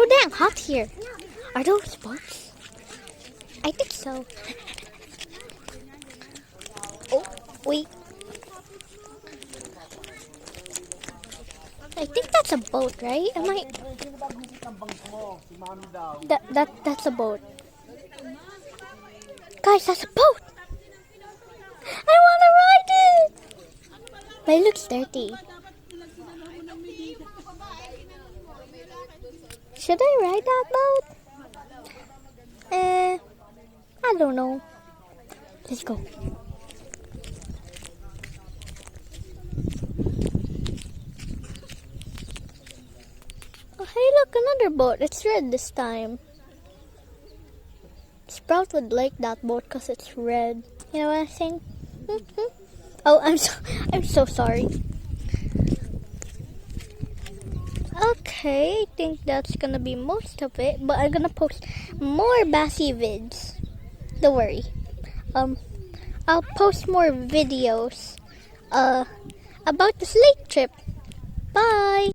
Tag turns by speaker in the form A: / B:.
A: so dang hot here. Are those boats? I think so. Oh, wait. I think that's a boat, right? Am I? That's a boat. Guys, that's a boat. I want to ride it. But it looks dirty. Should I ride that boat? I don't know. Let's go. Oh, hey, look, another boat. It's red this time. Sprout would like that boat because it's red. You know what I'm saying? Oh, I'm so sorry. Okay, I think that's gonna be most of it. But I'm gonna post more Bassy vids. Don't worry. I'll post more videos about this lake trip. Bye.